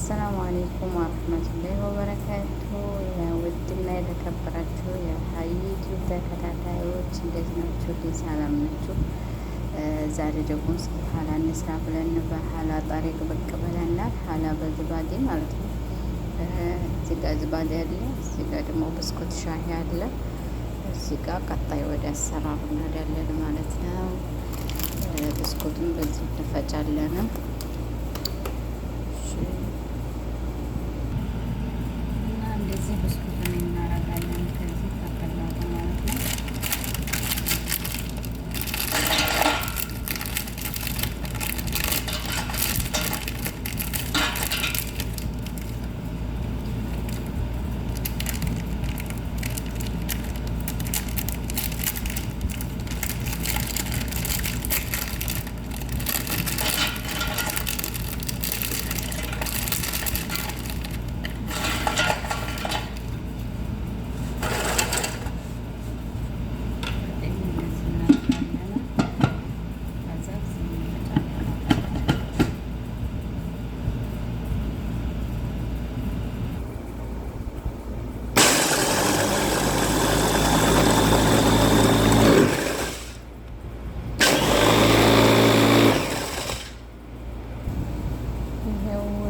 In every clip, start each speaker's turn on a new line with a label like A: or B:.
A: አሰላሙ አሌይኩም ወረህመቱላሂ ወበረካቱ። ውድና የተከበራችሁ የዩቲዩብ ተከታታዮች እንዴት ናችሁ? ሰላም ናችሁ? ዛሬ ደግሞ እስኪ ሀላ እንስራ ብለን በሀላ ጣሪቅ ብቅ ብለናል። ሀላ በዝባዴ ማለት ነው። እዚህ ጋ ዝባዴ አለ፣ እዚህ ጋ ደግሞ ብስኩት ሻሂ አለ። እዚህ ጋ ቀጣይ ወደ አሰራሩ እንሄዳለን ማለት ነው። ብስኩቱን በዚህ እንፈጫለን።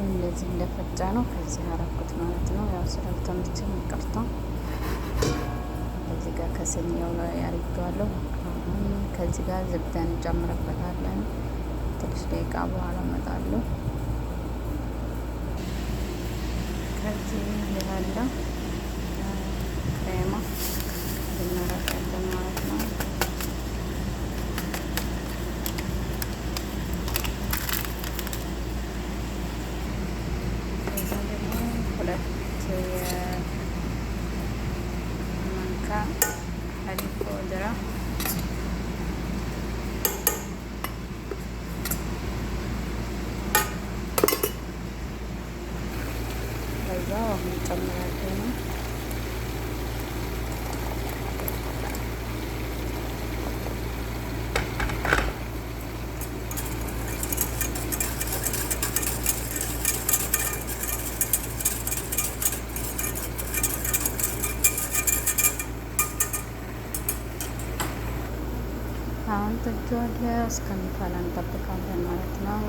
A: እንደዚህ እንደፈጫ ነው። ከዚህ አረኩት ማለት ነው። ያው ስላልተመቸኝ ይቅርታ። ከዚህ ጋር ከስኒያው ላይ ያርገዋለሁ። አሁን ከዚህ ጋር ዝብዳ እንጨምርበታለን። ትንሽ ደቂቃ በኋላ እመጣለሁ። ከዚህ ያለ ክሬማ እናረጋለን ማለት ነው። የማንካ ሀሊብ ፓውደር ከዛ አሁን እንጨምራለን። አሁን ጥጇል እስከሚፈላ እንጠብቃለን ማለት ነው።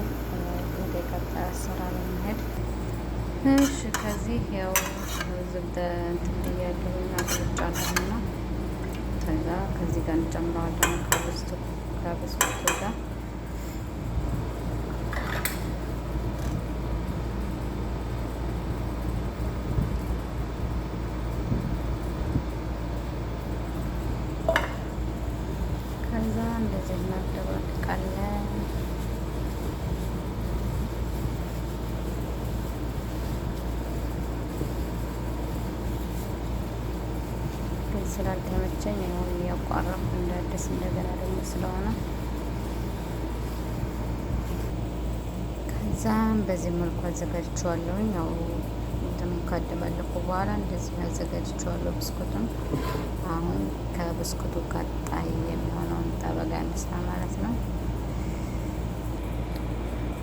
A: ወደ ቀጣይ አሰራር እንሄድ። እሺ ከዚህ ያው ዝብደ እንትን ብያለሁና አድርጫለሁና ከዛ ከዚህ ጋር እንጨምረዋለን ከብስኩቱ ጋር ከዛ እንደዚህ እናደባልቃለን። ግን ስላልተመቸኝ አሁን እያቋረጥኩ እንዳደስ እንደገና ደግሞ ስለሆነ ከዛም በዚህ መልኩ አዘጋጅቼዋለሁኝ። ያው እንትኑን ካደባለኩ በኋላ እንደዚህ አዘጋጅቼዋለሁ ብስኩቱን። አሁን ከብስኩቱ ቀጣይ የሚሆነውን ጠበጋ እንስራ ማለት ነው።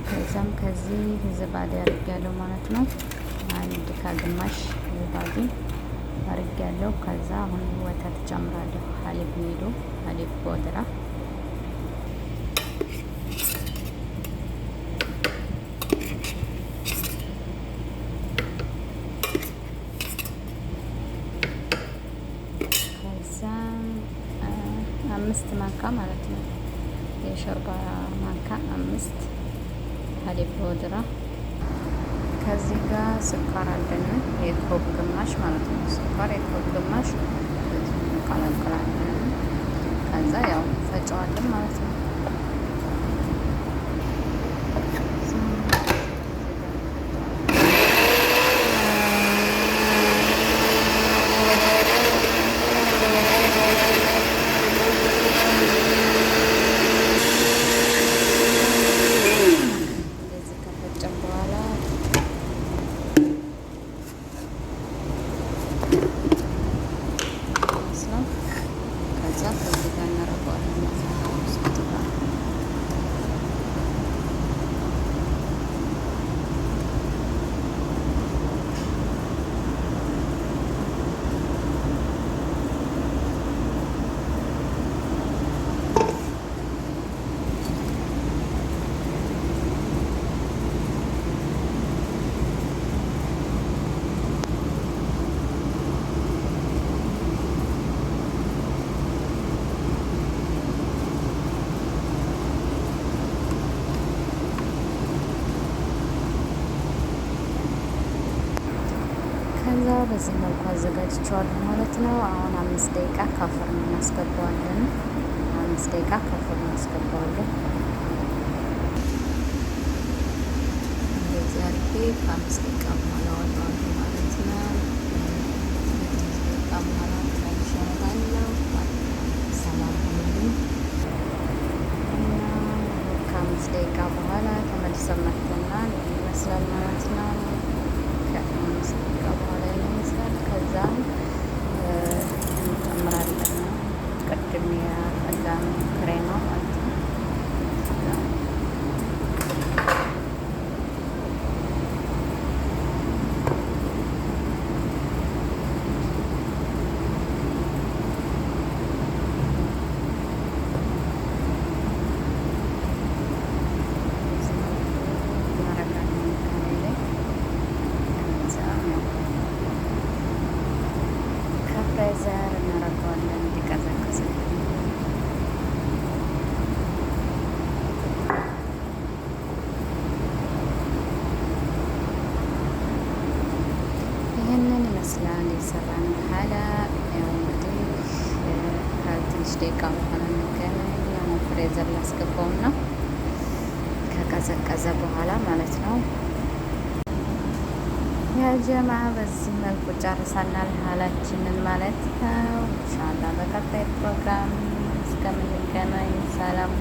A: ከዛም ከዚህ ዝባዴ አርጌያለሁ ማለት ነው። አንድ ከግማሽ ዝባዴ አርጌያለሁ። ከዛ አሁን ወተት ጨምራለሁ። ሀሊብ ኒዶ፣ ሀሊብ ፓውደር አምስት ማንካ ማለት ነው። የሾርባ ማንካ 5 ሀሊብ ፓውደር። ከዚህ ጋር ስኳር አለን፣ የኮብ ግማሽ ማለት ነው። ስኳር የኮብ ግማሽ እንቀላቅላለን። ከዛ ያው ፈጨዋለን ማለት ነው። ከዛ ከዚህ ጋር እናደርገዋለን። በዚህ መልኩ አዘጋጅቼዋለሁ ማለት ነው። አሁን 5 ደቂቃ ከፍርን እናስገባዋለን። 5 ደቂቃ ከፍርን እናስገባዋለን። እንደዚህ አድርጌ ከ5 ደቂቃ በኋላ አወጣዋለሁ ማለት ነው። ከ5 ደቂቃ በኋላ ትንሽ ያደርጋለሁ። ሰላም ሁኑልኝ እና ከ5 ደቂቃ በኋላ ተመልሰን መጥተናል። ይመስላል ማለት ነው። ከ5 ደቂቃ በኋላ ይመስላል። ከዛ እንጨምራለን ቅድም ያፈላነው ክሬማ ማለት ነው። ፍሬዘር እናደርገዋለን እንዲቀዘቅዝ። ይህንን ይመስላል የሰራነው ሀላ። ያው እንግዲህ ከትንሽ ደቂቃ በኋላ እንገናኝ። አሁን ፍሬዘር ላስገባውና ከቀዘቀዘ በኋላ ማለት ነው። ያጀማ በዚህ መልኩ ጨርሰናል ሀላችንን ማለት ነው። ኢንሻአላህ በቀጣይ ፕሮግራም እስከምንገናኝ ሰላም